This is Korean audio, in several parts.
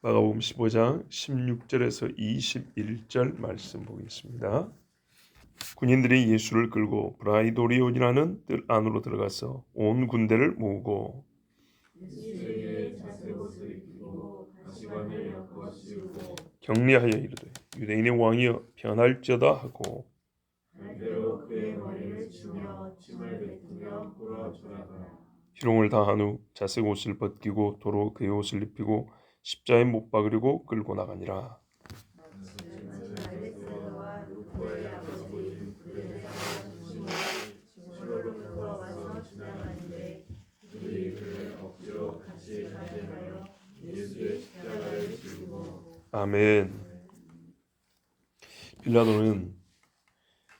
마가복음 15장 16절에서 21절 말씀 보겠습니다. 군인들이 예수를 끌고 브라이도리온이라는 뜰 안으로 들어가서 온 군대를 모으고 예수에게 자색옷을 입히고 가시관을 엮어 씌우고 격려하여 이르되 유대인의 왕이여 편할지어다 하고 갈대로 그의 머리를 치며 침을 뱉으며 꿇어주라더라. 희롱을 다한 후 자색옷을 벗기고 도로 그의 옷을 입히고 십자가에 못 박으려고 끌고 나가니라. 아멘. 빌라도는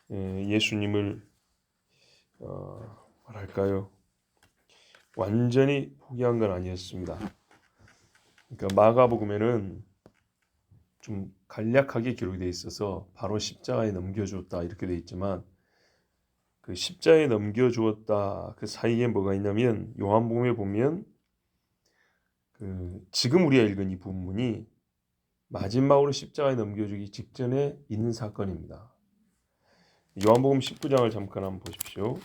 예수님을 뭐랄까요? 완전히 포기한 건 아니었습니다. 그러니까 마가복음에는 좀 간략하게 기록이 되어 있어서 바로 십자가에 넘겨주었다 이렇게 되어 있지만 그 십자가에 넘겨주었다 그 사이에 뭐가 있냐면 요한복음에 보면 지금 우리가 읽은 이 부분이 마지막으로 십자가에 넘겨주기 직전에 있는 사건입니다. 요한복음 19장을 잠깐 한번 보십시오.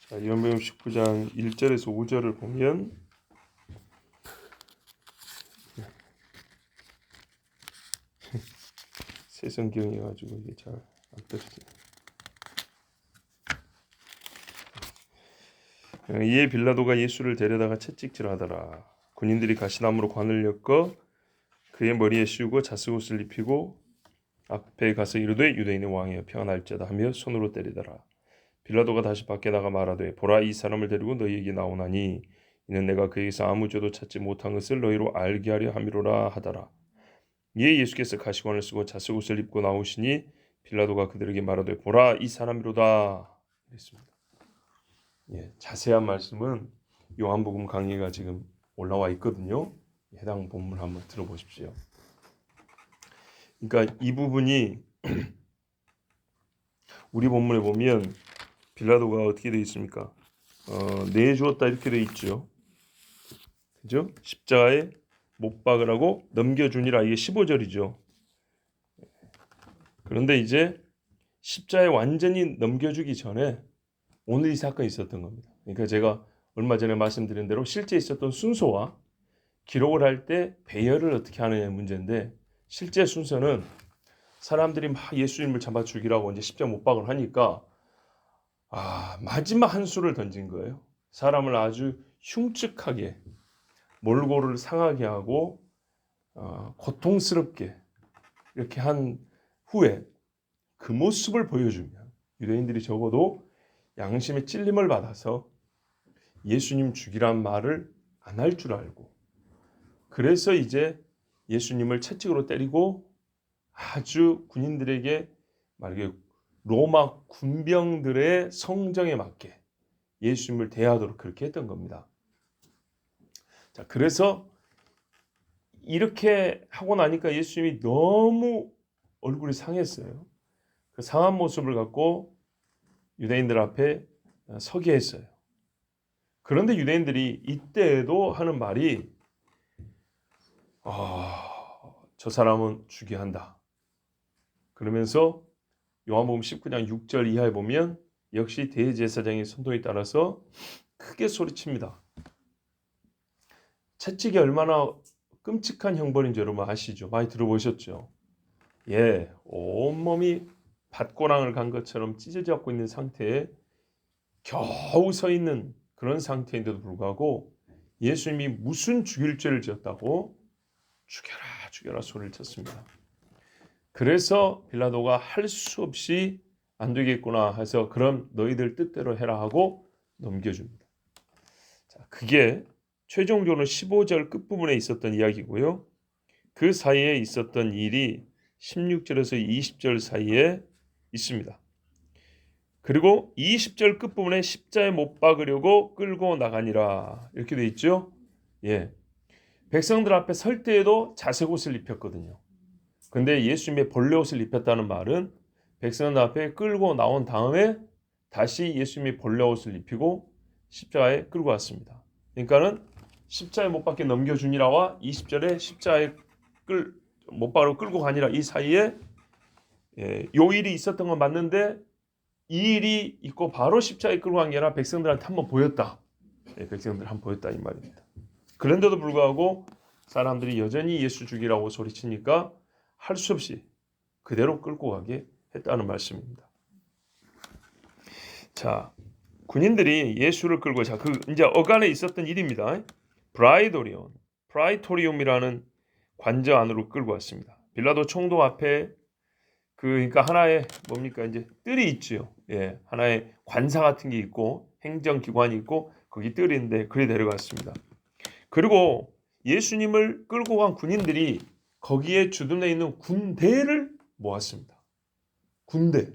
자, 요한복음 19장 1절에서 5절을 보면 새 성경이어가지고 이게 잘 안 떠지죠. 이에 빌라도가 예수를 데려다가 채찍질하더라. 군인들이 가시나무로 관을 엮어 그의 머리에 씌우고 자색옷을 입히고 앞에 가서 이르되 유대인의 왕이여 평안할지어다 하며 손으로 때리더라. 빌라도가 다시 밖에 나가 말하되 보라 이 사람을 데리고 너희에게 나오나니 이는 내가 그에게서 아무 죄도 찾지 못한 것을 너희로 알게 하려 함이로라 하더라. 이에 예수께서 가시관을 쓰고 자색옷을 입고 나오시니 빌라도가 그들에게 말하되 보라 이 사람이로다 그랬습니다. 자세한 말씀은 요한복음 강의가 지금 올라와 있거든요. 해당 본문 한번 들어보십시오. 그러니까 이 부분이 우리 본문에 보면 빌라도가 어떻게 되어 있습니까? 내주었다 이렇게 되어 있죠. 그죠? 십자가에 못 박으라고 넘겨주니라 이게 15절이죠. 그런데 이제 십자가에 완전히 넘겨주기 전에 오늘 이 사건이 있었던 겁니다. 그러니까 제가 얼마 전에 말씀드린 대로 실제 있었던 순서와 기록을 할 때 배열을 어떻게 하느냐의 문제인데 실제 순서는 사람들이 막 예수님을 잡아 죽이라고 이제 십자가 못 박을 하니까 마지막 한 수를 던진 거예요. 사람을 아주 흉측하게 몰골을 상하게 하고 고통스럽게 이렇게 한 후에 그 모습을 보여주면 유대인들이 적어도 양심의 찔림을 받아서 예수님 죽이란 말을 안 할 줄 알고 그래서 이제 예수님을 채찍으로 때리고 아주 군인들에게 말하기에 로마 군병들의 성정에 맞게 예수님을 대하도록 그렇게 했던 겁니다. 자, 그래서 이렇게 하고 나니까 예수님이 너무 얼굴이 상했어요. 그 상한 모습을 갖고 유대인들 앞에 서게 했어요. 그런데 유대인들이 이때에도 하는 말이 저 사람은 죽여야 한다. 그러면서 요한복음 19장 6절 이하에 보면 역시 대제사장의 선동에 따라서 크게 소리칩니다. 채찍이 얼마나 끔찍한 형벌인지 여러분 아시죠? 많이 들어보셨죠? 온몸이 밭고랑을 간 것처럼 찢어져 있는 상태에 겨우 서 있는 그런 상태인데도 불구하고 예수님이 무슨 죽일 죄를 지었다고 죽여라 죽여라 소리를 쳤습니다. 그래서 빌라도가 할 수 없이 안 되겠구나 해서 그럼 너희들 뜻대로 해라 하고 넘겨줍니다. 자, 그게 최종적으로 15절 끝부분에 있었던 이야기고요. 그 사이에 있었던 일이 16절에서 20절 사이에 있습니다. 그리고 20절 끝부분에 십자에 못 박으려고 끌고 나가니라 이렇게 돼 있죠. 백성들 앞에 설 때에도 자색 옷을 입혔거든요. 근데 예수님의 본래 옷을 입혔다는 말은 백성들 앞에 끌고 나온 다음에 다시 예수님의 본래 옷을 입히고 십자가에 끌고 왔습니다. 그러니까는 십자가에 못 박게 넘겨주니라와 20절에 십자가에 못 박으러 끌고 가니라 이 사이에 요 일이 있었던 건 맞는데 이 일이 있고 바로 십자가에 끌고 간 게 아니라 백성들한테 한번 보였다. 백성들 한번 보였다 이 말입니다. 그런데도 불구하고 사람들이 여전히 예수 죽이라고 소리치니까 할 수 없이 그대로 끌고 가게 했다는 말씀입니다. 자, 군인들이 예수를 끌고 이제 어간에 있었던 일입니다. 프라이토리움이라는 관저 안으로 끌고 왔습니다. 빌라도 총독 앞에 그러니까 하나의 뭡니까 이제 뜰이 있죠. 하나의 관사 같은 게 있고 행정기관이 있고 거기 뜰이 있는데 그리 데려갔습니다. 그리고 예수님을 끌고 간 군인들이 거기에 주둔해 있는 군대를 모았습니다. 군대.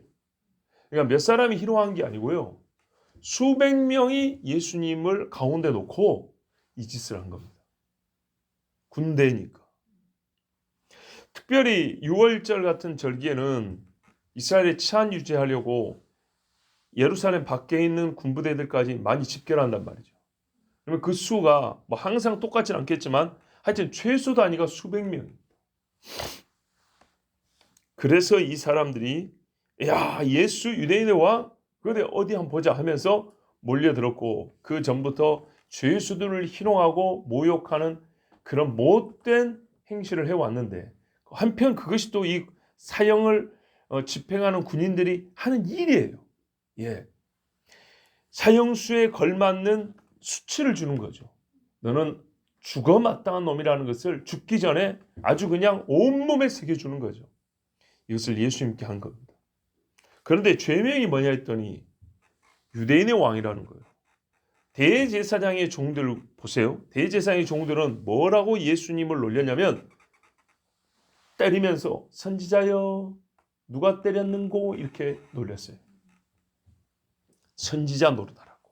그러니까 몇 사람이 희롱한 게 아니고요. 수백 명이 예수님을 가운데 놓고 이 짓을 한 겁니다. 군대니까. 특별히 6월절 같은 절기에는 이스라엘의 치안 유지하려고 예루살렘 밖에 있는 군부대들까지 많이 집결을 한단 말이죠. 그러면 그 수가 뭐 항상 똑같지는 않겠지만 하여튼 최소 단위가 수백 명입니다. 그래서 이 사람들이 야 예수 유대인의 왕 그래 어디 한번 보자 하면서 몰려들었고 그 전부터 죄수들을 희롱하고 모욕하는 그런 못된 행실을 해왔는데 한편 그것이 또 이 사형을 집행하는 군인들이 하는 일이에요. 사형수에 걸맞는 수치를 주는 거죠. 너는 죽어 마땅한 놈이라는 것을 죽기 전에 아주 그냥 온몸에 새겨주는 거죠. 이것을 예수님께 한 겁니다. 그런데 죄명이 뭐냐 했더니 유대인의 왕이라는 거예요. 대제사장의 종들 보세요. 대제사장의 종들은 뭐라고 예수님을 놀렸냐면 때리면서 선지자여 누가 때렸는고 이렇게 놀렸어요. 선지자 노릇하라고.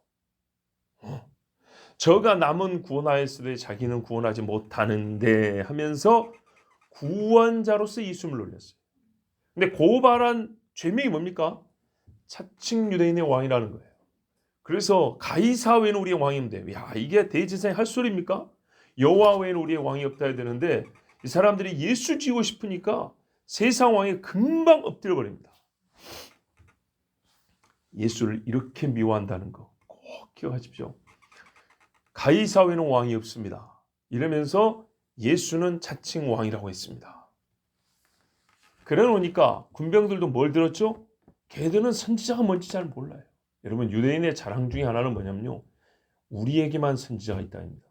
저가 남은 구원하였으되 자기는 구원하지 못하는데 하면서 구원자로서 예수님을 놀렸어요. 근데 고발한 죄명이 뭡니까? 차칭 유대인의 왕이라는 거예요. 그래서 가이사 외에는 우리의 왕이 없는데 야 이게 대제사장이 할 소리입니까? 여호와 외에는 우리의 왕이 없다 해야 되는데 이 사람들이 예수 지고 싶으니까 세상 왕에 금방 엎드려 버립니다. 예수를 이렇게 미워한다는 거 꼭 기억하십시오. 가이사 외에는 왕이 없습니다. 이러면서 예수는 자칭 왕이라고 했습니다. 그래 놓으니까 군병들도 뭘 들었죠? 걔들은 선지자가 뭔지 잘 몰라요. 여러분 유대인의 자랑 중에 하나는 뭐냐면요. 우리에게만 선지자가 있다입니다.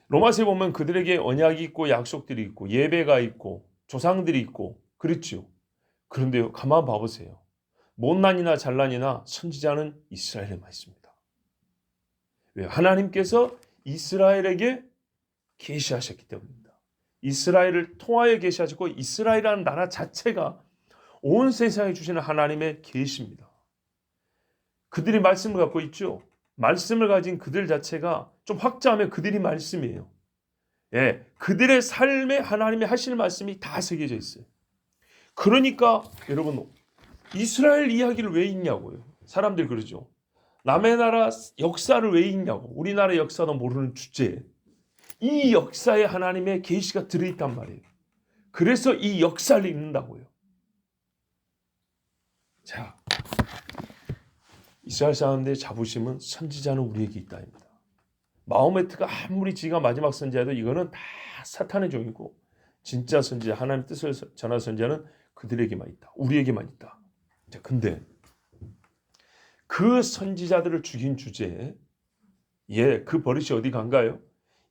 로마서에 보면 그들에게 언약이 있고 약속들이 있고 예배가 있고 조상들이 있고 그렇죠. 그런데요. 가만 봐보세요. 못난이나 잘난이나 선지자는 이스라엘에만 있습니다. 왜요? 하나님께서 이스라엘에게 계시하셨기 때문입니다. 이스라엘을 통하여 계시하셨고 이스라엘이라는 나라 자체가 온 세상에 주시는 하나님의 계시입니다. 그들이 말씀을 갖고 있죠. 말씀을 가진 그들 자체가 좀 확장하면 그들이 말씀이에요. 그들의 삶에 하나님의 하시는 말씀이 다 새겨져 있어요. 그러니까 여러분 이스라엘 이야기를 왜 읽냐고요. 사람들이 그러죠. 남의 나라 역사를 왜 읽냐고. 우리나라 역사도 모르는 주제에 이 역사에 하나님의 계시가 들어있단 말이에요. 그래서 이 역사를 읽는다고요. 자, 이스라엘 사람들의 자부심은 선지자는 우리에게 있다입니다. 마호메트가 아무리 지가 마지막 선지자도 이거는 다 사탄의 종이고 진짜 선지자 하나님의 뜻을 전할 선지자는 그들에게만 있다. 우리에게만 있다. 자, 근데 그 선지자들을 죽인 주제에 그 버릇이 어디 간가요?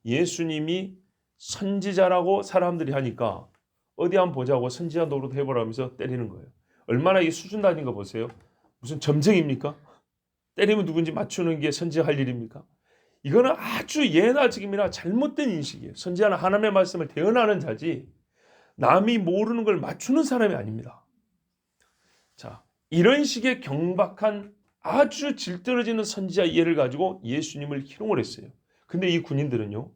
예수님이 선지자라고 사람들이 하니까 어디 한번 보자고 선지자 노릇 해보라면서 때리는 거예요. 얼마나 이 수준 낮은 거 보세요. 무슨 점쟁입니까? 때리면 누군지 맞추는 게 선지자 할 일입니까? 이거는 아주 예나 지금이나 잘못된 인식이에요. 선지자는 하나님의 말씀을 대언하는 자지 남이 모르는 걸 맞추는 사람이 아닙니다. 자, 이런 식의 경박한 아주 질 떨어지는 선지자 이해를 가지고 예수님을 희롱을 했어요. 근데 이 군인들은요,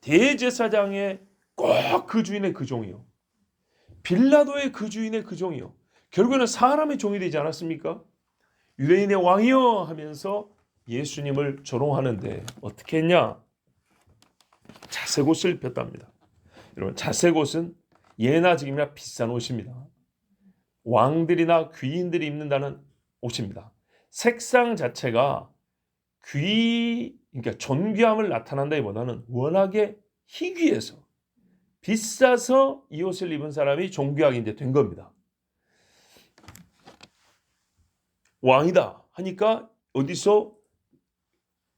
대제사장의 꼭 그 주인의 그 종이요, 빌라도의 그 주인의 그 종이요, 결국에는 사람의 종이 되지 않았습니까? 유대인의 왕이여 하면서 예수님을 조롱하는데 어떻게 했냐? 자색 옷을 입혔답니다. 여러분, 자색 옷은 예나 지금이나 비싼 옷입니다. 왕들이나 귀인들이 입는다는 옷입니다. 색상 자체가 그러니까 존귀함을 나타난다기보다는 워낙에 희귀해서 비싸서 이 옷을 입은 사람이 존귀하게 이제 된 겁니다. 왕이다 하니까 어디서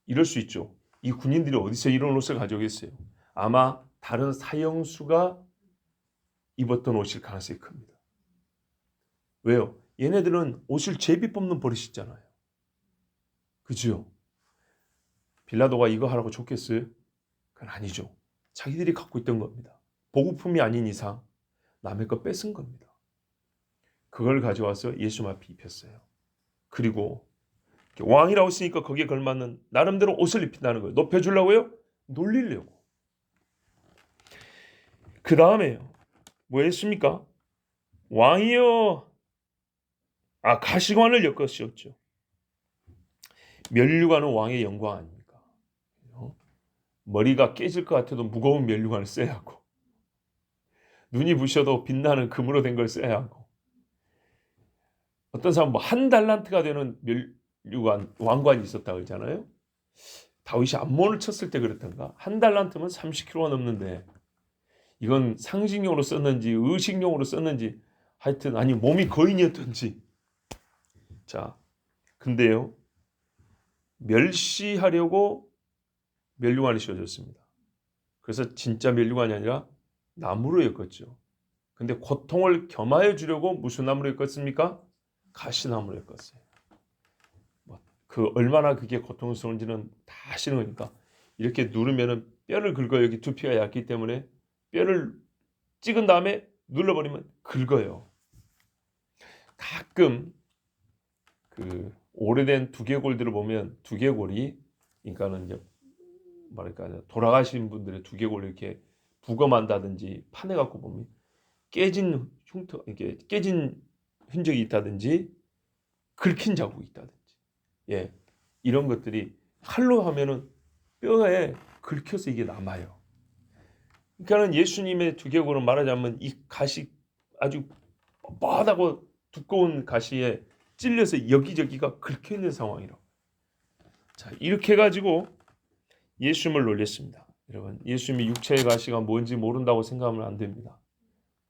이럴 수 있죠. 이 군인들이 어디서 이런 옷을 가져오겠어요? 아마 다른 사형수가 입었던 옷일 가능성이 큽니다. 왜요? 얘네들은 옷을 제비 뽑는 버릇이 있잖아요. 그죠? 빌라도가 이거 하라고 줬겠어요? 그건 아니죠. 자기들이 갖고 있던 겁니다. 보급품이 아닌 이상 남의 거 뺏은 겁니다. 그걸 가져와서 예수 앞에 입혔어요. 그리고 왕이라고 했으니까 거기에 걸맞는 나름대로 옷을 입힌다는 거예요. 높여주려고요? 놀리려고. 그 다음에요. 뭐 했습니까? 왕이여, 가시관을 엮으셨죠. 면류관은 왕의 영광 아닙니까? 머리가 깨질 것 같아도 무거운 면류관을 써야 하고, 눈이 부셔도 빛나는 금으로 된 걸 써야 하고, 어떤 사람 뭐 한 달란트가 되는 면류관, 왕관이 있었다 그러잖아요. 다윗이 암몬을 쳤을 때 그랬던가. 한 달란트면 30kg가 넘는데 이건 상징용으로 썼는지 의식용으로 썼는지 하여튼 아니 몸이 거인이었던지. 자, 근데요, 멸시하려고 면류관이 씌워졌습니다. 그래서 진짜 면류관이 아니라 나무로 엮었죠. 근데 고통을 겸하여 주려고 무슨 나무로 엮었습니까? 가시나무로 엮었어요. 그 얼마나 그게 고통스러운지는 다 아시는 거니까. 이렇게 누르면은 뼈를 긁어요. 여기 두피가 얇기 때문에 뼈를 찍은 다음에 눌러버리면 긁어요. 가끔 그 오래된 두개골들을 보면 두개골이, 그러니까는 이제 뭐랄까 돌아가신 분들의 두개골 이렇게 부검한다든지 파내 갖고 보면 깨진 흉터, 이렇게 깨진 흔적이 있다든지 긁힌 자국이 있다든지, 예, 이런 것들이 칼로 하면은 뼈에 긁혀서 이게 남아요. 그러니까는 예수님의 두개골은 말하자면 이 가시 아주 뻣뻣하고 두꺼운 가시에 찔려서 여기저기가 긁혀 있는 상황이라고. 자, 이렇게 해가지고 예수님을 놀렸습니다. 여러분, 예수님이 육체의 가시가 뭔지 모른다고 생각하면 안 됩니다.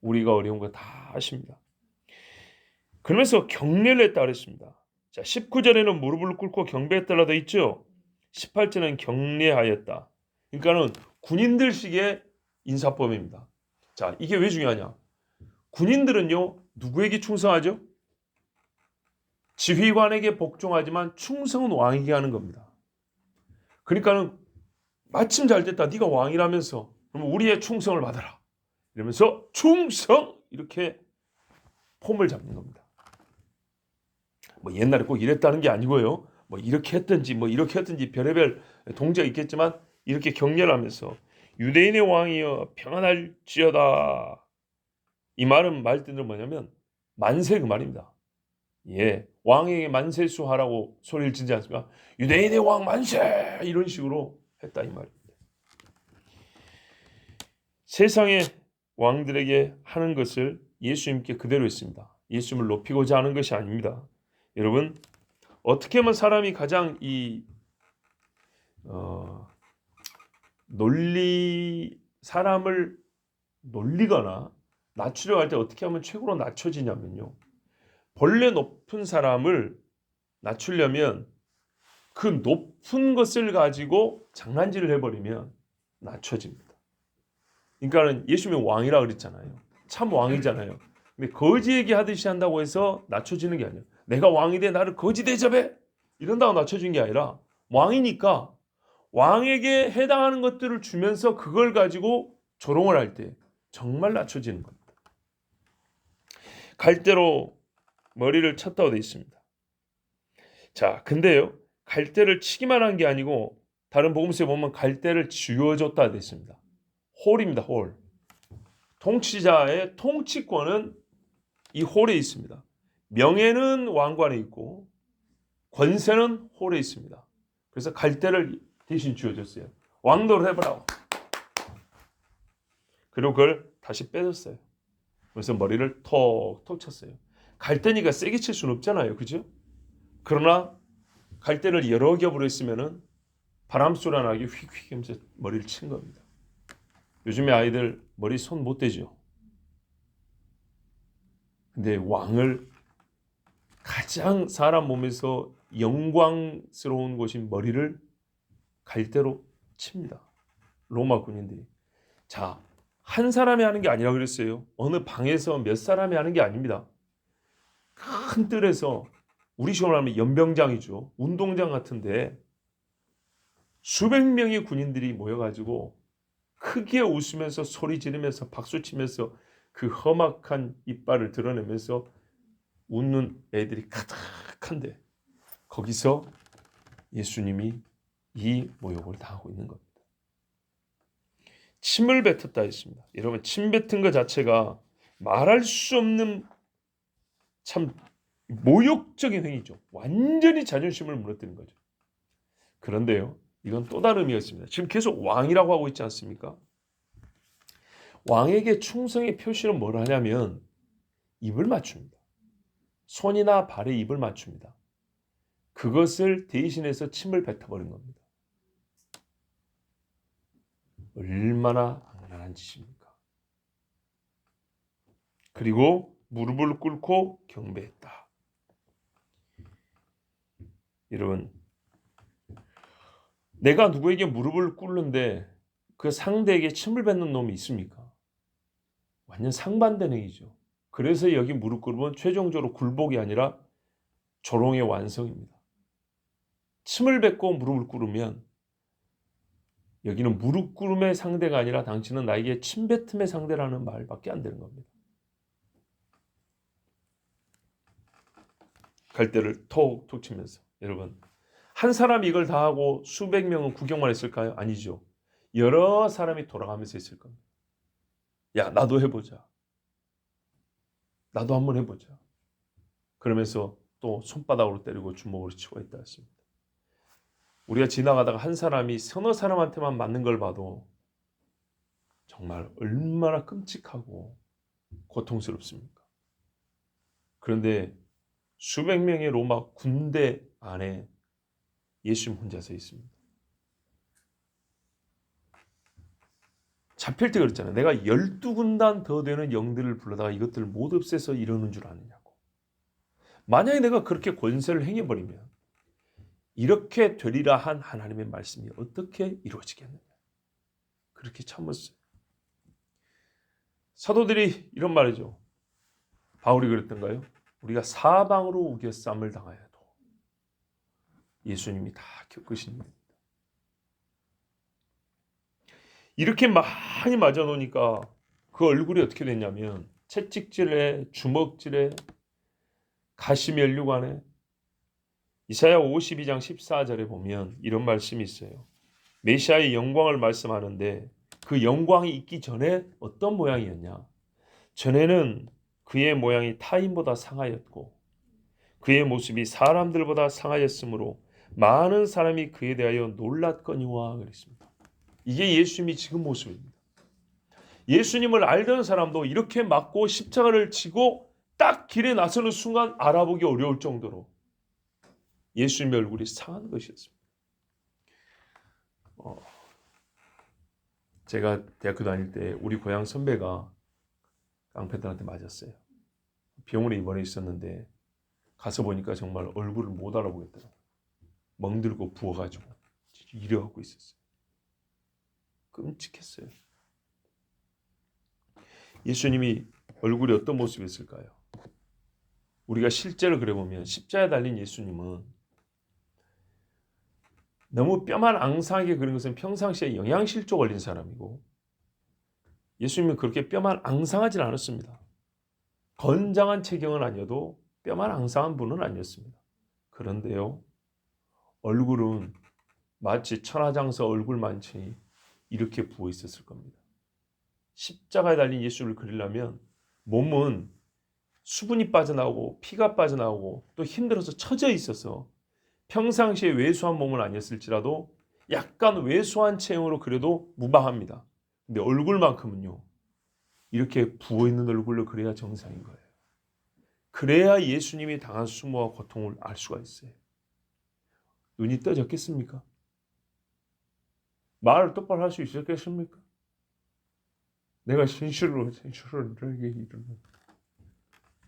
우리가 어려운 거 다 아십니다. 그러면서 경례를 했다 그랬습니다. 자, 19절에는 무릎을 꿇고 경배했다라 돼 있죠. 18절에는 경례하였다. 그러니까는 군인들식의 인사법입니다. 자, 이게 왜 중요하냐? 군인들은요, 누구에게 충성하죠? 지휘관에게 복종하지만 충성은 왕에게 하는 겁니다. 그러니까는 마침 잘 됐다. 네가 왕이라면서 그러면 우리의 충성을 받아라. 이러면서 충성 이렇게 폼을 잡는 겁니다. 뭐 옛날에 꼭 이랬다는 게 아니고요. 뭐 이렇게 했든지 뭐 이렇게 했든지 별의별 동작이 있겠지만 이렇게 격려를 하면서 유대인의 왕이여 평안할지어다. 이 말은 말뜻은 뭐냐면 만세 그 말입니다. 예, 왕에게 만세수하라고 소리를 지르지 않습니까? 유대인의 왕 만세 이런 식으로 했다 이 말입니다. 세상의 왕들에게 하는 것을 예수님께 그대로 했습니다. 예수님을 높이고자 하는 것이 아닙니다. 여러분, 어떻게 하면 사람이 가장 사람을 놀리거나 낮추려 할 때 어떻게 하면 최고로 낮춰지냐면요. 본래 높은 사람을 낮추려면 그 높은 것을 가지고 장난질을 해버리면 낮춰집니다. 그러니까는 예수님이 왕이라 그랬잖아요. 참 왕이잖아요. 근데 거지 얘기하듯이 한다고 해서 낮춰지는 게 아니에요. 내가 왕이 돼 나를 거지 대접해 이런다고 낮춰진 게 아니라 왕이니까 왕에게 해당하는 것들을 주면서 그걸 가지고 조롱을 할 때 정말 낮춰지는 겁니다. 갈대로 머리를 쳤다고 되어 있습니다. 자, 근데요, 갈대를 치기만 한 게 아니고 다른 복음서에 보면 갈대를 쥐어줬다 되어 있습니다. 홀입니다. 홀. 통치자의 통치권은 이 홀에 있습니다. 명예는 왕관에 있고 권세는 홀에 있습니다. 그래서 갈대를 대신 쥐어줬어요. 왕도를 해보라고. 그리고 그걸 다시 빼줬어요. 그래서 머리를 톡톡 쳤어요. 갈대니까 세게 칠 수는 없잖아요. 그죠? 그러나 갈대를 여러 겹으로 했으면은 바람 소리 나게 휙휙 하면서 머리를 친 겁니다. 요즘에 아이들 머리 손 못 대죠. 근데 왕을 가장 사람 몸에서 영광스러운 곳인 머리를 갈대로 칩니다. 로마 군인들이. 자, 한 사람이 하는 게 아니라 그랬어요. 어느 방에서 몇 사람이 하는 게 아닙니다. 큰 뜰에서 우리 식으로 하면 연병장이죠. 운동장 같은데 수백 명의 군인들이 모여가지고 크게 웃으면서 소리 지르면서 박수치면서 그 험악한 이빨을 드러내면서 웃는 애들이 가득한데 거기서 예수님이 이 모욕을 당하고 있는 겁니다. 침을 뱉었다 했습니다. 여러분, 침 뱉은 것 자체가 말할 수 없는 참 모욕적인 행위죠. 완전히 자존심을 무너뜨린 거죠. 그런데요, 이건 또 다른 의미가 있습니다. 지금 계속 왕이라고 하고 있지 않습니까? 왕에게 충성의 표시는 뭘 하냐면 입을 맞춥니다. 손이나 발에 입을 맞춥니다. 그것을 대신해서 침을 뱉어버린 겁니다. 얼마나 악랄한 짓입니까? 그리고 무릎을 꿇고 경배했다. 여러분, 내가 누구에게 무릎을 꿇는데 그 상대에게 침을 뱉는 놈이 있습니까? 완전 상반된 행위죠. 그래서 여기 무릎 꿇으면 최종적으로 굴복이 아니라 조롱의 완성입니다. 침을 뱉고 무릎을 꿇으면 여기는 무릎 꿇음의 상대가 아니라 당신은 나에게 침뱉음의 상대라는 말밖에 안 되는 겁니다. 갈대를 톡톡 치면서. 여러분, 한 사람이 이걸 다 하고 수백 명은 구경만 했을까요? 아니죠. 여러 사람이 돌아가면서 했을 겁니다. 야, 나도 해보자. 나도 한번 해보자. 그러면서 또 손바닥으로 때리고 주먹으로 치고 있다 했습니다. 우리가 지나가다가 한 사람이 서너 사람한테만 맞는 걸 봐도 정말 얼마나 끔찍하고 고통스럽습니까? 그런데 수백 명의 로마 군대 안에 예수님 혼자 서 있습니다. 잡힐 때 그랬잖아요. 내가 12군단 더 되는 영들을 불러다가 이것들을 못 없애서 이러는 줄 아느냐고. 만약에 내가 그렇게 권세를 행해버리면 이렇게 되리라 한 하나님의 말씀이 어떻게 이루어지겠느냐. 그렇게 참았어요. 사도들이 이런 말이죠. 바울이 그랬던가요? 우리가 사방으로 우겨쌈을 당하여도 예수님이 다 겪으신 겁니다. 이렇게 많이 맞아 놓으니까 그 얼굴이 어떻게 됐냐면 채찍질에 주먹질에 가시면류관에 이사야 52장 14절에 보면 이런 말씀이 있어요. 메시아의 영광을 말씀하는데 그 영광이 있기 전에 어떤 모양이었냐? 전에는 그의 모양이 타인보다 상하였고 그의 모습이 사람들보다 상하였으므로 많은 사람이 그에 대하여 놀랐거니와 그랬습니다. 이게 예수님이 지금 모습입니다. 예수님을 알던 사람도 이렇게 맞고 십자가를 지고 딱 길에 나서는 순간 알아보기 어려울 정도로 예수님의 얼굴이 상한 것이었습니다. 제가 대학교 다닐 때 우리 고향 선배가 깡패들한테 맞았어요. 병원에 입원해 있었는데 가서 보니까 정말 얼굴을 못 알아보겠더라고요. 멍들고 부어가지고 이래갖고 있었어요. 끔찍했어요. 예수님이 얼굴이 어떤 모습이었을까요? 우리가 실제로 그려보면 십자가에 달린 예수님은 너무 뼈만 앙상하게 그린 것은 평상시에 영양실조 걸린 사람이고 예수님은 그렇게 뼈만 앙상하진 않았습니다. 건장한 체경은 아니어도 뼈만 앙상한 분은 아니었습니다. 그런데요, 얼굴은 마치 천하장사 얼굴만 치니 이렇게 부어 있었을 겁니다. 십자가에 달린 예수를 그리려면 몸은 수분이 빠져나오고 피가 빠져나오고 또 힘들어서 처져 있어서 평상시에 왜소한 몸은 아니었을지라도 약간 왜소한 체형으로 그려도 무방합니다. 근데 얼굴만큼은요, 이렇게 부어있는 얼굴로 그려야 정상인 거예요. 그래야 예수님이 당한 수모와 고통을 알 수가 있어요. 눈이 떠졌겠습니까? 말을 똑바로 할 수 있었겠습니까? 내가 진실로 너에게 이르는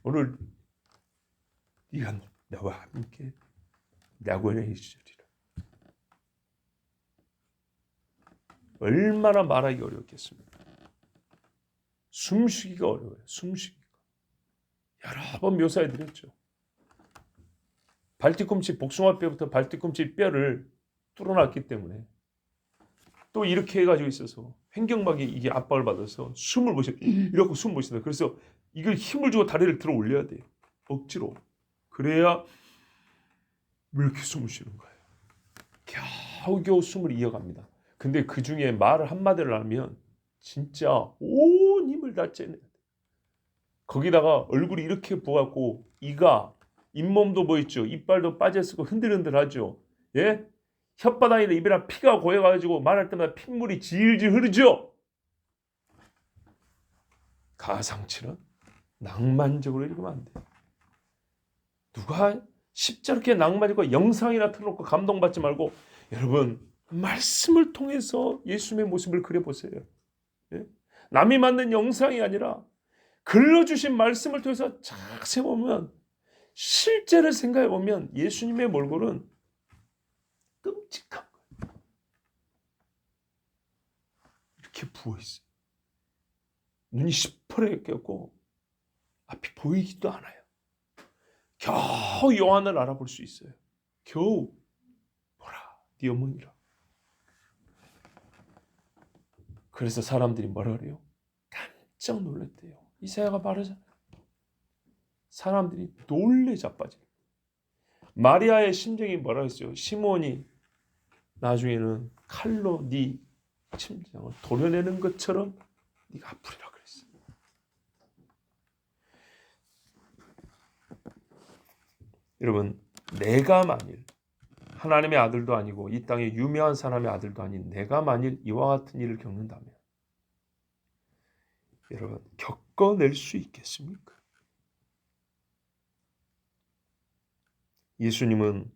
오늘 네가 나와 함께 낙원에 있으리라. 얼마나 말하기 어렵겠습니까? 숨쉬기가 어려워요. 숨쉬기가. 여러 번 묘사해드렸죠. 발뒤꿈치, 복숭아뼈부터 발뒤꿈치 뼈를 뚫어놨기 때문에 또 이렇게 해가지고 있어서 횡격막이 이게 압박을 받아서 숨을 못 쉬어. 이러고 숨 못 쉰다. 그래서 이걸 힘을 주고 다리를 들어 올려야 돼요. 억지로. 그래야 이렇게 숨을 쉬는 거예요. 겨우겨우 숨을 이어갑니다. 근데 그 중에 말을 한마디를 하면 진짜 온 힘을 다 째내야 돼. 거기다가 얼굴이 이렇게 부었고 이가 잇몸도 뭐 있죠. 이빨도 빠져있고 흔들흔들하죠. 예? 혓바닥이나 입이나 피가 고여가지고 말할 때마다 핏물이 질질 흐르죠. 가상치는 낭만적으로 읽으면 안 돼. 누가 십자렇게 낭만적으로 영상이나 틀어놓고 감동받지 말고 여러분 말씀을 통해서 예수님의 모습을 그려보세요. 예? 남이 만든 영상이 아니라 글러주신 말씀을 통해서 자세히 보면 실제를 생각해 보면 예수님의 몰골은 끔찍한 거예요. 이렇게 부어있어요. 눈이 시퍼렇게 꼈고 앞이 보이지도 않아요. 겨우 요한을 알아볼 수 있어요. 겨우 보라 네 어머니라. 그래서 사람들이 뭐라 그래요? 깜짝 놀랐대요. 이사야가 말하잖아요. 사람들이 놀래 자빠져요. 마리아의 심정이 뭐라 했어요? 시몬이 나중에는 칼로 네 심장을 도려내는 것처럼 네가 아프리라 그랬어요. 여러분, 내가 만일 하나님의 아들도 아니고 이 땅의 유명한 사람의 아들도 아닌 내가 만일 이와 같은 일을 겪는다면 여러분 겪어낼 수 있겠습니까? 예수님은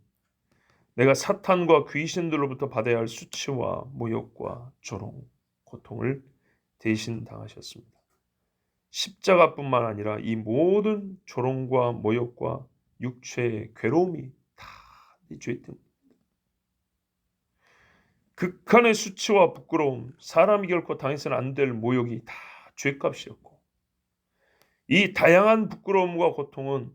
내가 사탄과 귀신들로부터 받아야 할 수치와 모욕과 조롱, 고통을 대신 당하셨습니다. 십자가뿐만 아니라 이 모든 조롱과 모욕과 육체의 괴로움이 다 이 죄 때문입니다. 극한의 수치와 부끄러움, 사람이 결코 당해서는 안 될 모욕이 다 죄값이었고 이 다양한 부끄러움과 고통은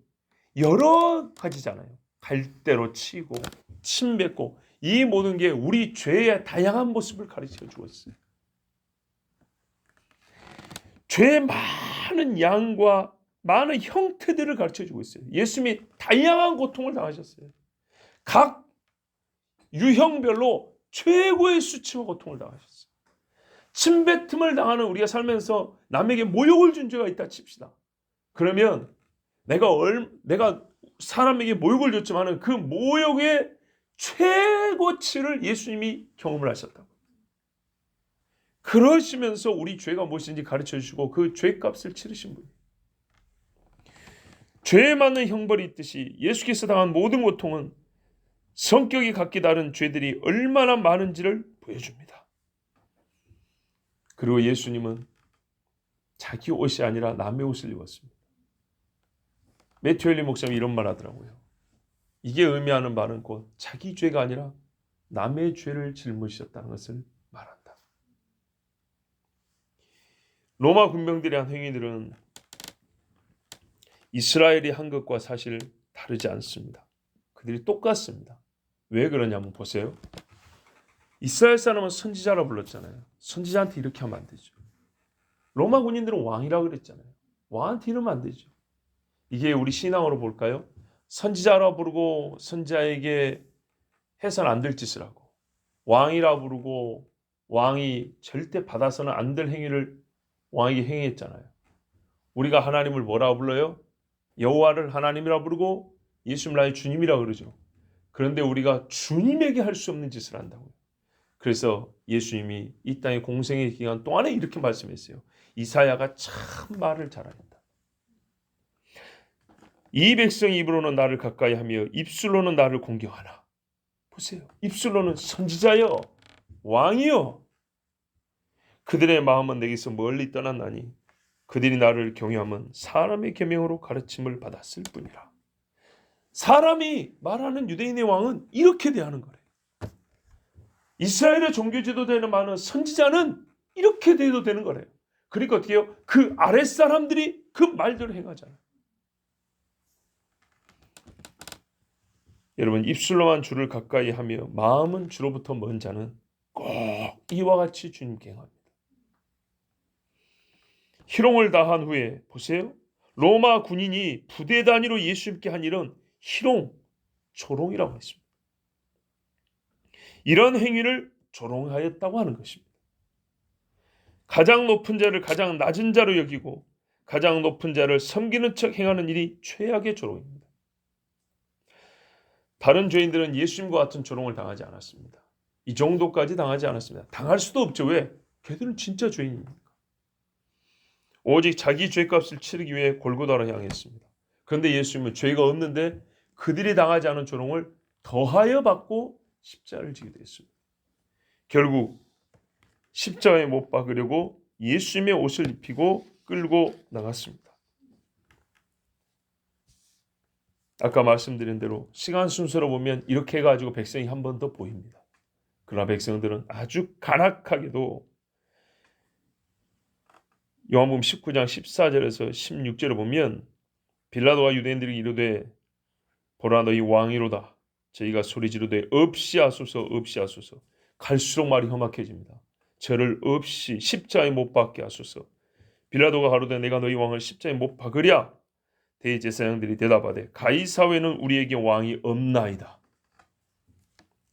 여러 가지잖아요. 갈대로 치고 침 뱉고 이 모든 게 우리 죄의 다양한 모습을 가르쳐 주었어요. 죄의 많은 양과 많은 형태들을 가르쳐 주고 있어요. 예수님이 다양한 고통을 당하셨어요. 각 유형별로 최고의 수치와 고통을 당하셨어요. 침뱉음을 당하는 우리가 살면서 남에게 모욕을 준 죄가 있다 칩시다. 그러면 내가 사람에게 모욕을 줬지만 그 모욕의 최고치를 예수님이 경험을 하셨다고. 그러시면서 우리 죄가 무엇인지 가르쳐 주시고 그 죄값을 치르신 분이에요. 죄에 맞는 형벌이 있듯이 예수께서 당한 모든 고통은 성격이 각기 다른 죄들이 얼마나 많은지를 보여줍니다. 그리고 예수님은 자기 옷이 아니라 남의 옷을 입었습니다. 매튜 헬리 목사님이 이런 말 하더라고요. 이게 의미하는 바는 곧 자기 죄가 아니라 남의 죄를 짊으셨다는 것을 말한다. 로마 군병들이 한 행위들은 이스라엘이 한 것과 사실 다르지 않습니다. 그들이 똑같습니다. 왜 그러냐면 보세요. 이스라엘 사람은 선지자라 불렀잖아요. 선지자한테 이렇게 하면 안 되죠. 로마 군인들은 왕이라고 그랬잖아요. 왕한테 이러면 안 되죠. 이게 우리 신앙으로 볼까요? 선지자라 부르고 선지자에게 해서는 안 될 짓을 하고 왕이라 부르고 왕이 절대 받아서는 안 될 행위를 왕에게 행했잖아요. 우리가 하나님을 뭐라고 불러요? 여호와를 하나님이라 부르고 예수님 나의 주님이라 그러죠. 그런데 우리가 주님에게 할 수 없는 짓을 한다고요. 그래서 예수님이 이 땅의 공생의 기간 동안에 이렇게 말씀했어요. 이사야가 참 말을 잘한다. 이 백성이 입으로는 나를 가까이 하며 입술로는 나를 공경하나. 보세요. 입술로는 선지자여 왕이여 그들의 마음은 내게서 멀리 떠났나니 그들이 나를 경외하면 사람의 계명으로 가르침을 받았을 뿐이라. 사람이 말하는 유대인의 왕은 이렇게 대하는 거래요. 이스라엘의 종교 지도자는 많은 선지자는 이렇게 대해도 되는 거래요. 그러니까 어떻게 해요? 그 아랫사람들이 그 말대로 행하잖아요. 여러분 입술로만 주를 가까이 하며 마음은 주로부터 먼 자는 꼭 이와 같이 주님께 행합니다. 희롱을 다한 후에 보세요. 로마 군인이 부대 단위로 예수님께 한 일은 희롱, 조롱이라고 했습니다. 이런 행위를 조롱하였다고 하는 것입니다. 가장 높은 자를 가장 낮은 자로 여기고 가장 높은 자를 섬기는 척 행하는 일이 최악의 조롱입니다. 다른 죄인들은 예수님과 같은 조롱을 당하지 않았습니다. 이 정도까지 당하지 않았습니다. 당할 수도 없죠. 왜? 걔들은 진짜 죄인입니까? 오직 자기 죄값을 치르기 위해 골고다로 향했습니다. 그런데 예수님은 죄가 없는데 그들이 당하지 않은 조롱을 더하여 받고 십자가를 지게 됐습니다. 결국 십자가에 못 박으려고 예수님의 옷을 입히고 끌고 나갔습니다. 아까 말씀드린 대로 시간 순서로 보면 이렇게 해가지고 백성이 한 번 더 보입니다. 그러나 백성들은 아주 간악하게도 요한복음 19장 14절에서 16절을 보면 빌라도가 유대인들에게 이르되 보라 너희 왕이로다. 저희가 소리 지르되 없이 하소서 없이 하소서. 갈수록 말이 험악해집니다. 저를 없이 십자가에 못 박게 하소서. 빌라도가 가로되 내가 너희 왕을 십자가에 못 박으랴. 대제사장들이 대답하되 가이사회는 우리에게 왕이 없나이다.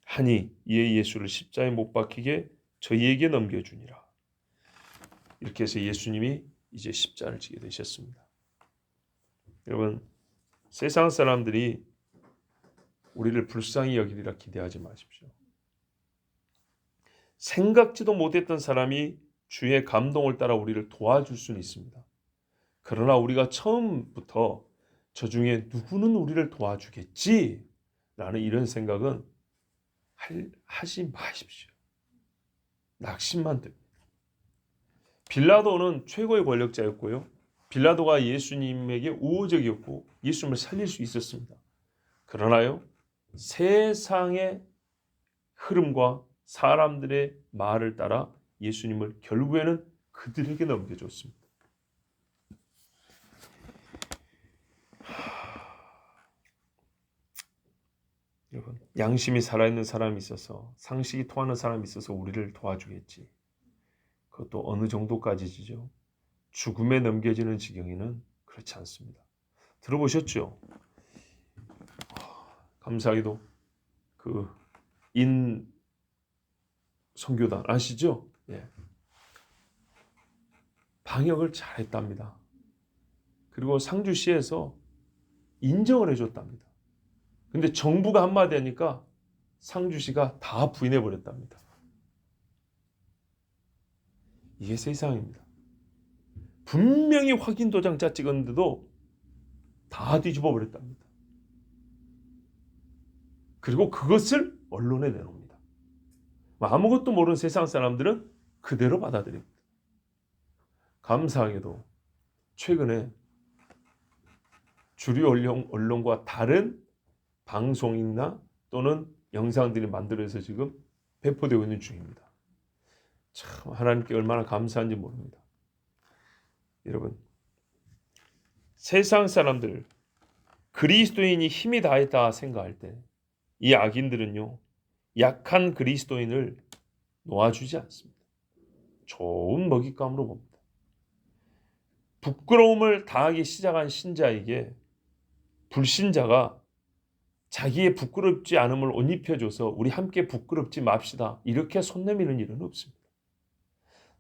하니 이에 예수를 십자가에 못 박히게 저희에게 넘겨주니라. 이렇게 해서 예수님이 이제 십자가를 지게 되셨습니다. 여러분 세상 사람들이 우리를 불쌍히 여기리라 기대하지 마십시오. 생각지도 못했던 사람이 주의 감동을 따라 우리를 도와줄 수는 있습니다. 그러나 우리가 처음부터 저 중에 누구는 우리를 도와주겠지 라는 이런 생각은 하지 마십시오. 낙심만 됩니다. 빌라도는 최고의 권력자였고요. 빌라도가 예수님에게 우호적이었고 예수님을 살릴 수 있었습니다. 그러나요. 세상의 흐름과 사람들의 말을 따라 예수님을 결국에는 그들에게 넘겨줬습니다. 여러분, 양심이 살아있는 사람이 있어서 상식이 통하는 사람이 있어서 우리를 도와주겠지. 그것도 어느 정도까지지죠. 죽음에 넘겨지는 지경에는 그렇지 않습니다. 들어보셨죠? 감사하게도 선교단 아시죠? 예. 방역을 잘했답니다. 그리고 상주시에서 인정을 해줬답니다. 근데 정부가 한마디 하니까 상주시가 다 부인해버렸답니다. 이게 세상입니다. 분명히 확인 도장자 찍었는데도 다 뒤집어버렸답니다. 그리고 그것을 언론에 내놓습니다. 아무것도 모르는 세상 사람들은 그대로 받아들입니다. 감사하게도 최근에 주류 언론과 다른 방송이나 또는 영상들이 만들어서 지금 배포되고 있는 중입니다. 참 하나님께 얼마나 감사한지 모릅니다. 여러분, 세상 사람들 그리스도인이 힘이 다했다 생각할 때 이 악인들은요 약한 그리스도인을 놓아주지 않습니다. 좋은 먹잇감으로 봅니다. 부끄러움을 당하기 시작한 신자에게 불신자가 자기의 부끄럽지 않음을 옷 입혀줘서 우리 함께 부끄럽지 맙시다. 이렇게 손 내미는 일은 없습니다.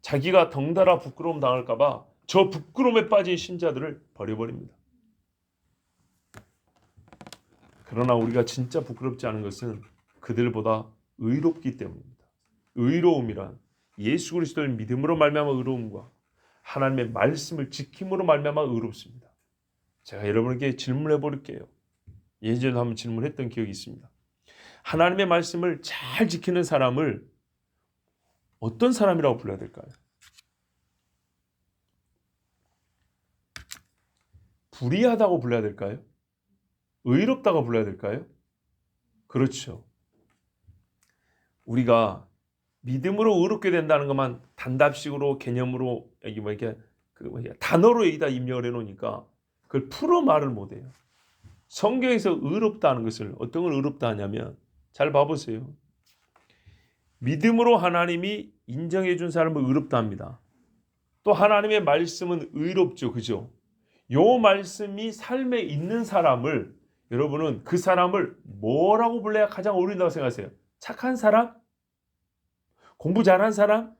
자기가 덩달아 부끄러움 당할까 봐 저 부끄러움에 빠진 신자들을 버려버립니다. 그러나 우리가 진짜 부끄럽지 않은 것은 그들보다 의롭기 때문입니다. 의로움이란 예수 그리스도를 믿음으로 말미암아 의로움과 하나님의 말씀을 지킴으로 말미암아 의롭습니다. 제가 여러분에게 질문해 볼게요. 예전에 한번 질문했던 기억이 있습니다. 하나님의 말씀을 잘 지키는 사람을 어떤 사람이라고 불러야 될까요? 불의하다고 불러야 될까요? 의롭다고 불러야 될까요? 그렇죠. 우리가 믿음으로 의롭게 된다는 것만 단답식으로 개념으로 이렇게 단어로 여기다 입력을 해놓으니까 그걸 풀어 말을 못해요. 성경에서 의롭다는 것을 어떤 걸 의롭다 하냐면 잘 봐보세요. 믿음으로 하나님이 인정해 준 사람을 의롭다 합니다. 또 하나님의 말씀은 의롭죠. 그죠? 요 말씀이 삶에 있는 사람을 여러분은 그 사람을 뭐라고 불러야 가장 어울린다고 생각하세요? 착한 사람? 공부 잘한 사람?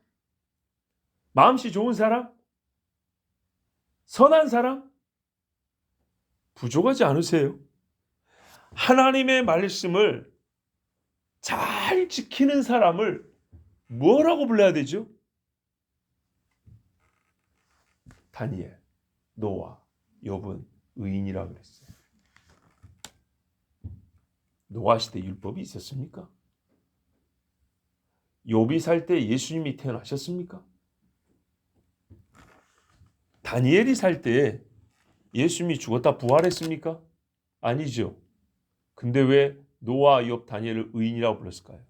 마음씨 좋은 사람? 선한 사람? 부족하지 않으세요? 하나님의 말씀을 잘 지키는 사람을 뭐라고 불러야 되죠? 다니엘, 노아, 욥은 의인이라고 그랬어요. 노아 시대 율법이 있었습니까? 욥이 살 때 예수님이 태어나셨습니까? 다니엘이 살 때 예수님이 죽었다 부활했습니까? 아니죠. 근데 왜 노아, 욥, 다니엘을 의인이라고 불렀을까요?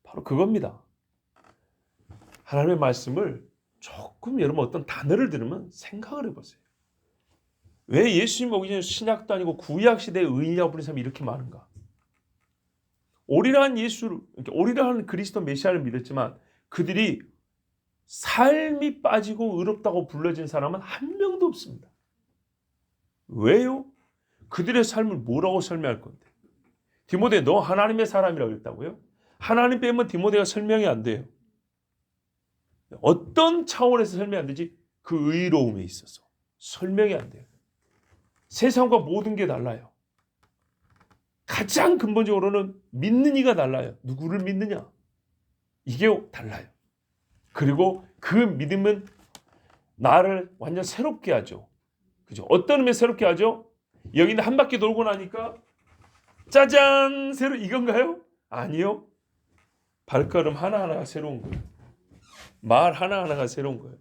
바로 그겁니다. 하나님의 말씀을 조금 여러분 어떤 단어를 들으면 생각을 해보세요. 왜 예수님 오기 전에 신약도 아니고 구약 시대의 의인이라고 부르는 사람이 이렇게 많은가? 오리라는 예수를, 오리라는 그리스도 메시아를 믿었지만 그들이 삶이 빠지고 의롭다고 불러진 사람은 한 명도 없습니다. 왜요? 그들의 삶을 뭐라고 설명할 건데? 디모데 너 하나님의 사람이라고 했다고요? 하나님 빼면 디모데가 설명이 안 돼요. 어떤 차원에서 설명이 안 되지? 그 의로움에 있어서 설명이 안 돼요. 세상과 모든 게 달라요. 가장 근본적으로는 믿는 이가 달라요. 누구를 믿느냐? 이게 달라요. 그리고 그 믿음은 나를 완전 새롭게 하죠. 그죠? 어떤 의미에 새롭게 하죠? 여기는 한 바퀴 돌고 나니까 짜잔! 새로 이건가요? 아니요. 발걸음 하나하나가 새로운 거예요. 말 하나하나가 새로운 거예요.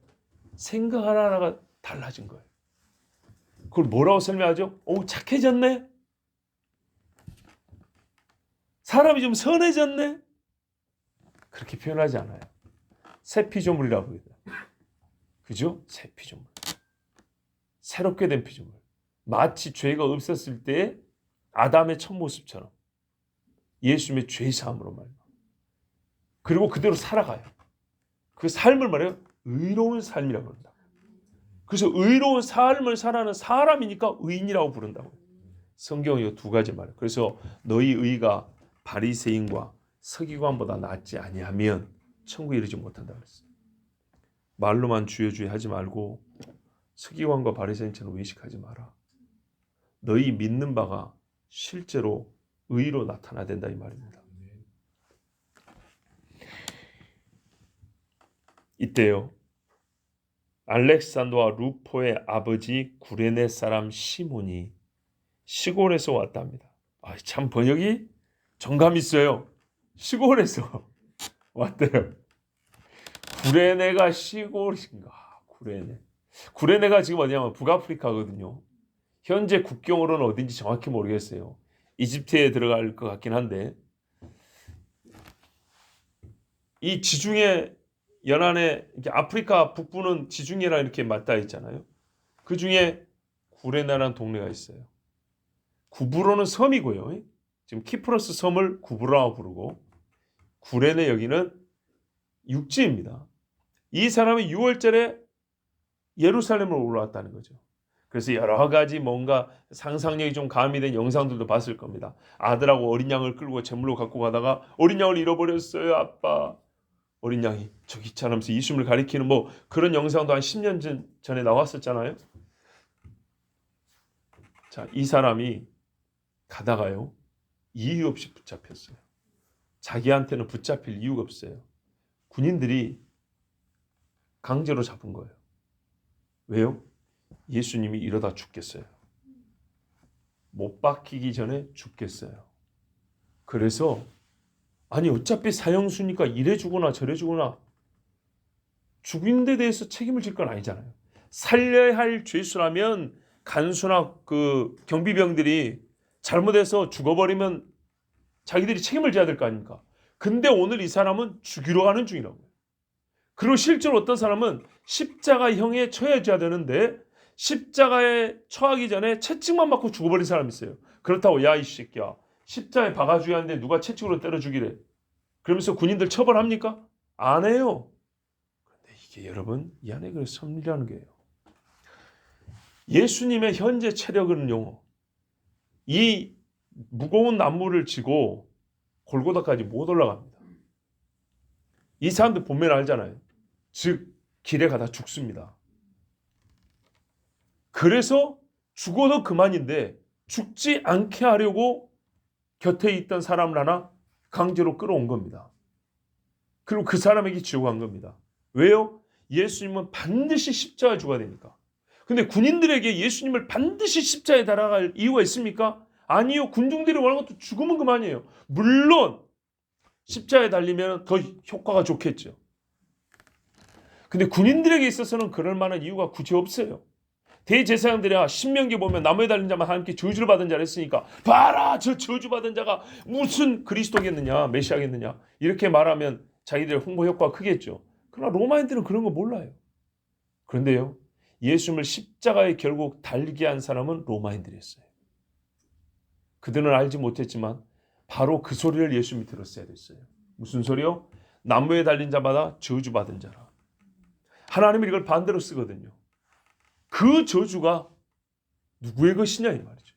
생각 하나하나가 달라진 거예요. 그걸 뭐라고 설명하죠? 오, 착해졌네? 사람이 좀 선해졌네? 그렇게 표현하지 않아요. 새 피조물이라고 해요. 그죠? 새 피조물. 새롭게 된 피조물. 마치 죄가 없었을 때 아담의 첫 모습처럼 예수님의 죄 사함으로 말이에요. 그리고 그대로 살아가요. 그 삶을 말해요. 의로운 삶이라고 합니다. 그래서 의로운 삶을 살아가는 사람이니까 의인이라고 부른다고요. 성경은 이 두 가지 말이에요. 그래서 너희 의가 바리새인과 서기관보다 낫지 아니하면 천국에 이르지 못한다 그랬어요. 말로만 주여 주여 하지 말고 서기관과 바리새인처럼 외식하지 마라. 너희 믿는 바가 실제로 의로 나타나야 된다 이 말입니다. 이때요. 알렉산더와 루포의 아버지 구레네 사람 시몬이 시골에서 왔답니다. 참 번역이 정감 있어요. 시골에서 왔대요. 구레네가 시골인가? 구레네가 지금 어디냐면 북아프리카거든요. 현재 국경으로는 어딘지 정확히 모르겠어요. 이집트에 들어갈 것 같긴 한데 이 지중해 연안에 이렇게 아프리카 북부는 지중해랑 이렇게 맞닿아 있잖아요. 그 중에 구레네라는 동네가 있어요. 구브로는 섬이고요. 지금 키프로스 섬을 구브로라고 부르고 구레네 여기는 육지입니다. 이 사람이 6월절에 예루살렘으로 올라왔다는 거죠. 그래서 여러 가지 뭔가 상상력이 좀 가미된 영상들도 봤을 겁니다. 아들하고 어린 양을 끌고 제물로 갖고 가다가 어린 양을 잃어버렸어요, 아빠. 어린 양이 저 귀찮으면서 예수님을 가리키는 뭐 그런 영상도 한 10년 전에 나왔었잖아요. 자, 이 사람이 가다가요, 이유 없이 붙잡혔어요. 자기한테는 붙잡힐 이유가 없어요. 군인들이 강제로 잡은 거예요. 왜요? 예수님이 이러다 죽겠어요. 못 박히기 전에 죽겠어요. 그래서 아니 어차피 사형수니까 이래 주거나 저래 주거나 죽인 데 대해서 책임을 질 건 아니잖아요. 살려야 할 죄수라면 간수나 그 경비병들이 잘못해서 죽어버리면 자기들이 책임을 져야 될 거 아닙니까? 근데 오늘 이 사람은 죽이러 가는 중이라고요. 그리고 실제로 어떤 사람은 십자가형에 처해져야 되는데 십자가에 처하기 전에 채찍만 맞고 죽어버린 사람이 있어요. 그렇다고 야 이 새끼야 십자가에 박아줘야 하는데 누가 채찍으로 때려 죽이래. 그러면서 군인들 처벌합니까? 안 해요. 그런데 이게 여러분 이 안에 그 섭리라는 게요. 예수님의 현재 체력은요, 이 무거운 나무를 지고 골고다까지 못 올라갑니다. 이 사람들 보면 알잖아요. 즉 길에 가다 죽습니다. 그래서 죽어도 그만인데 죽지 않게 하려고 곁에 있던 사람을 하나 강제로 끌어온 겁니다. 그리고 그 사람에게 지옥 간 겁니다. 왜요? 예수님은 반드시 십자가에 죽어야 되니까. 근데 군인들에게 예수님을 반드시 십자가에 달아갈 이유가 있습니까? 아니요. 군중들이 원하는 것도 죽으면 그만이에요. 물론 십자가에 달리면 더 효과가 좋겠죠. 근데 군인들에게 있어서는 그럴 만한 이유가 굳이 없어요. 대제사장들이야 신명기 보면 나무에 달린 자만 하나님께 저주를 받은 자를 했으니까 봐라 저 저주받은 자가 무슨 그리스도겠느냐 메시아겠느냐 이렇게 말하면 자기들의 홍보 효과가 크겠죠. 그러나 로마인들은 그런 거 몰라요. 그런데요, 예수님을 십자가에 결국 달게 한 사람은 로마인들이었어요. 그들은 알지 못했지만 바로 그 소리를 예수님이 들었어야 됐어요. 무슨 소리요? 나무에 달린 자마다 저주받은 자라. 하나님은 이걸 반대로 쓰거든요. 그 저주가 누구의 것이냐 이 말이죠.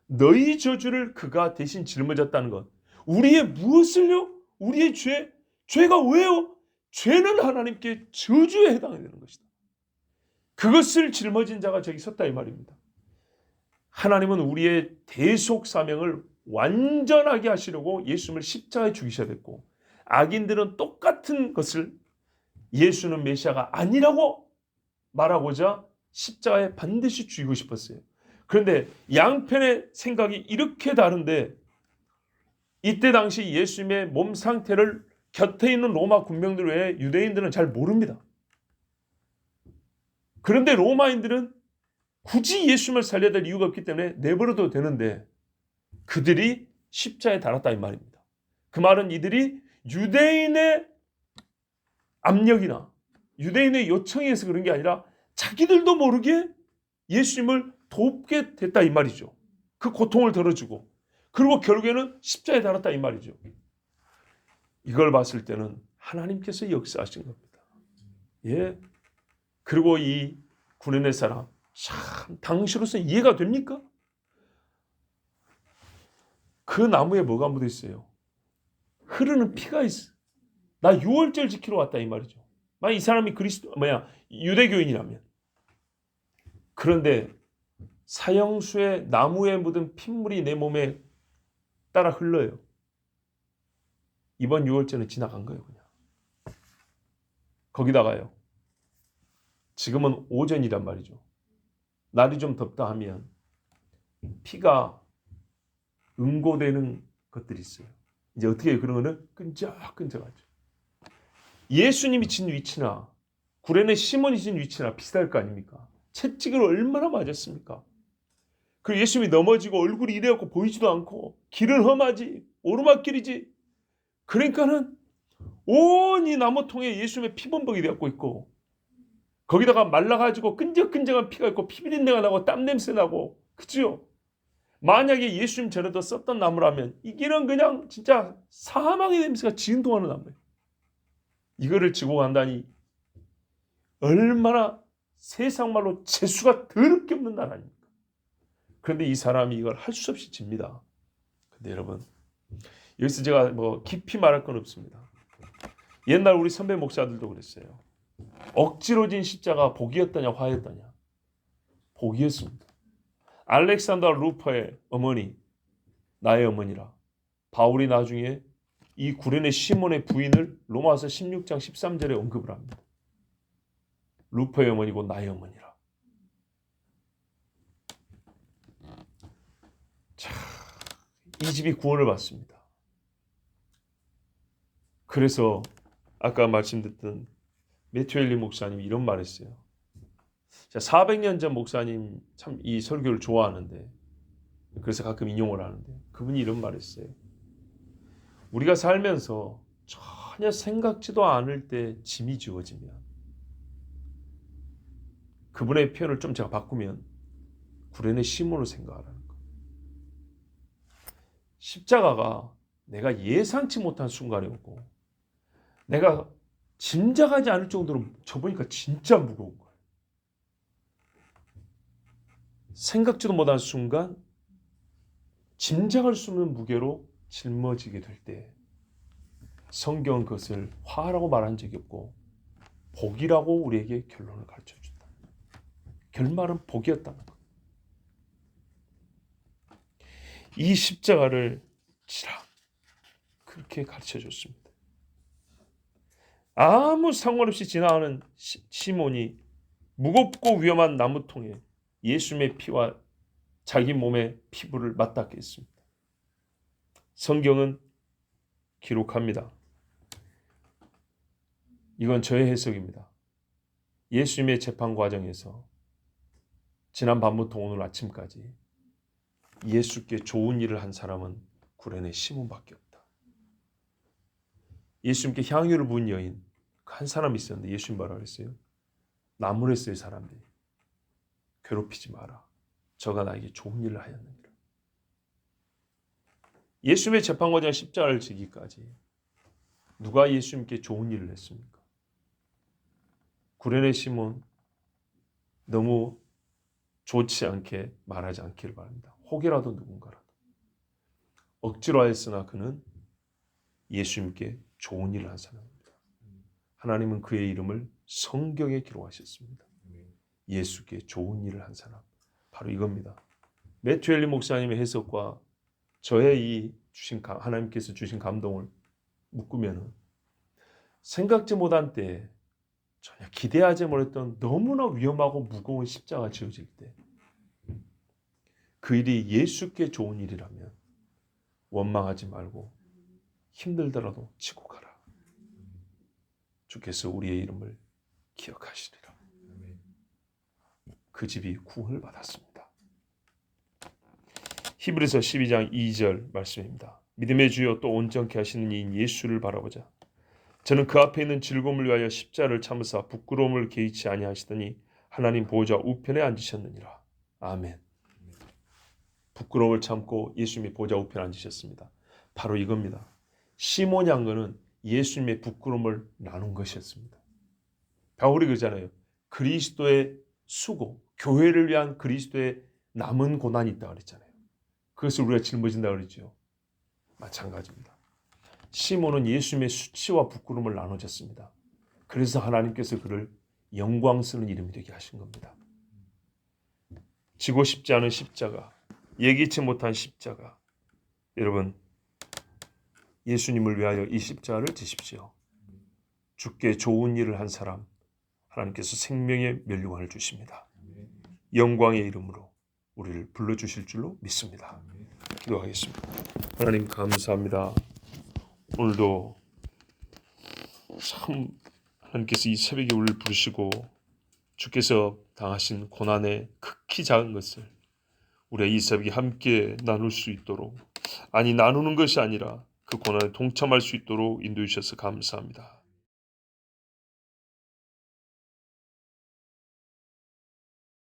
너희 저주를 그가 대신 짊어졌다는 것. 우리의 무엇을요? 우리의 죄? 죄가 왜요? 죄는 하나님께 저주에 해당이 되는 것이다. 그것을 짊어진 자가 저기 섰다 이 말입니다. 하나님은 우리의 대속 사명을 완전하게 하시려고 예수님을 십자가에 죽이셔야 됐고, 악인들은 똑같은 것을 예수는 메시아가 아니라고 말하고자 십자가에 반드시 죽이고 싶었어요. 그런데 양편의 생각이 이렇게 다른데 이때 당시 예수님의 몸 상태를 곁에 있는 로마 군병들 외에 유대인들은 잘 모릅니다. 그런데 로마인들은 굳이 예수님을 살려야 될 이유가 없기 때문에 내버려도 되는데 그들이 십자가에 달았다 이 말입니다. 그 말은 이들이 유대인의 압력이나 유대인의 요청에 의해서 그런 게 아니라 자기들도 모르게 예수님을 돕게 됐다 이 말이죠. 그 고통을 덜어주고 그리고 결국에는 십자가에 달았다 이 말이죠. 이걸 봤을 때는 하나님께서 역사하신 겁니다. 예. 그리고 이 구레네 사람 참 당시로서 이해가 됩니까? 그 나무에 뭐가 묻어 있어요? 흐르는 피가 있어. 나 유월절 지키러 왔다 이 말이죠. 만약 이 사람이 유대교인이라면. 그런데 사형수의 나무에 묻은 핏물이 내 몸에 따라 흘러요. 이번 유월절은 지나간 거예요, 그냥. 거기다가요. 지금은 오전이란 말이죠. 날이 좀 덥다 하면 피가 응고되는 것들이 있어요. 이제 어떻게 해요? 그런 거는 끈적끈적하죠. 예수님이 진 위치나 구레네 시몬이 진 위치나 비슷할 거 아닙니까? 채찍을 얼마나 맞았습니까? 그리고 예수님이 넘어지고 얼굴이 이래갖고 보이지도 않고 길은 험하지 오르막길이지. 그러니까는 온 이 나무통에 예수님의 피범벅이 되었고 있고 거기다가 말라가지고 끈적끈적한 피가 있고 피비린내가 나고 땀냄새 나고 그죠? 만약에 예수님 전에도 썼던 나무라면 이 길은 그냥 진짜 사망의 냄새가 진동하는 나무예요. 이거를 지고 간다니 얼마나 세상 말로 재수가 더럽게 없는 나라입니다. 그런데 이 사람이 이걸 할 수 없이 집니다. 근데 여러분, 여기서 제가 뭐 깊이 말할 건 없습니다. 옛날 우리 선배 목사들도 그랬어요. 억지로 진 십자가 복이었더냐 화였더냐? 복이었습니다. 알렉산더 루퍼의 어머니, 나의 어머니라. 바울이 나중에 이 구레네 시몬의 부인을 로마서 16장 13절에 언급을 합니다. 루퍼의 어머니고 나의 어머니라. 자, 이 집이 구원을 받습니다. 그래서 아까 말씀드렸던 매튜 헨리 목사님이 이런 말 했어요. 자, 400년 전 목사님 참 이 설교를 좋아하는데, 그래서 가끔 인용을 하는데, 그분이 이런 말 했어요. 우리가 살면서 전혀 생각지도 않을 때 짐이 주어지면, 그분의 표현을 좀 제가 바꾸면 구레네 시몬을 생각하라는 거예요. 십자가가 내가 예상치 못한 순간에 오고 내가 짐작하지 않을 정도로 접으니까 진짜 무거운 거예요. 생각지도 못한 순간 짐작할 수 없는 무게로 짊어지게 될 때 성경은 그것을 화라고 말한 적이 없고 복이라고 우리에게 결론을 가르쳐준다. 결말은 복이었다는 것. 이 십자가를 지라 그렇게 가르쳐줬습니다. 아무 상관없이 지나가는 시몬이 무겁고 위험한 나무통에 예수님의 피와 자기 몸의 피부를 맞닿게 했습니다. 성경은 기록합니다. 이건 저의 해석입니다. 예수님의 재판 과정에서 지난 밤부터 오늘 아침까지 예수께 좋은 일을 한 사람은 구레네 시몬밖에 없다. 예수님께 향유를 부은 여인 한 사람이 있었는데 예수님 뭐라고 했어요? 나무랬어요. 사람들이 괴롭히지 마라. 저가 나에게 좋은 일을 하였느니라. 예수님의 재판 과정 십자가를 지기까지 누가 예수님께 좋은 일을 했습니까? 구레네 시몬 너무 좋지 않게 말하지 않기를 바랍니다. 혹이라도 누군가라도. 억지로 하였으나 그는 예수님께 좋은 일을 한 사람입니다. 하나님은 그의 이름을 성경에 기록하셨습니다. 예수께 좋은 일을 한 사람. 바로 이겁니다. 매튜 헨리 목사님의 해석과 저의 이 하나님께서 주신 감동을 묶으면 생각지 못한 때에 전혀 기대하지 못했던 너무나 위험하고 무거운 십자가 지어질 때 그 일이 예수께 좋은 일이라면 원망하지 말고 힘들더라도 지고 가라. 주께서 우리의 이름을 기억하시리라. 그 집이 구원을 받았습니다. 히브리서 12장 2절 말씀입니다. 믿음의 주여 또 온전케 하시는 이인 예수를 바라보자. 저는 그 앞에 있는 즐거움을 위하여 십자를 참으사 부끄러움을 개의치 아니하시더니 하나님 보좌 우편에 앉으셨느니라. 아멘. 부끄러움을 참고 예수님의 보좌 우편에 앉으셨습니다. 바로 이겁니다. 시몬 양거는 예수님의 부끄러움을 나눈 것이었습니다. 바울이 그러잖아요. 그리스도의 수고, 교회를 위한 그리스도의 남은 고난이 있다고 그랬잖아요. 그것을 우리가 짊어진다고 그랬죠. 마찬가지입니다. 시몬은 예수님의 수치와 부끄러움을 나눠줬습니다. 그래서 하나님께서 그를 영광스러운 이름이 되게 하신 겁니다. 지고 싶지 않은 십자가, 예기치 못한 십자가. 여러분, 예수님을 위하여 이 십자가를 지십시오. 주께 좋은 일을 한 사람, 하나님께서 생명의 면류관을 주십니다. 영광의 이름으로 우리를 불러주실 줄로 믿습니다. 기도하겠습니다. 하나님 감사합니다. 오늘도 참 하나님께서 이 새벽에 우리를 부르시고 주께서 당하신 고난의 극히 작은 것을 우리가 이 새벽에 함께 나눌 수 있도록, 아니 나누는 것이 아니라 그 고난에 동참할 수 있도록 인도해 주셔서 감사합니다.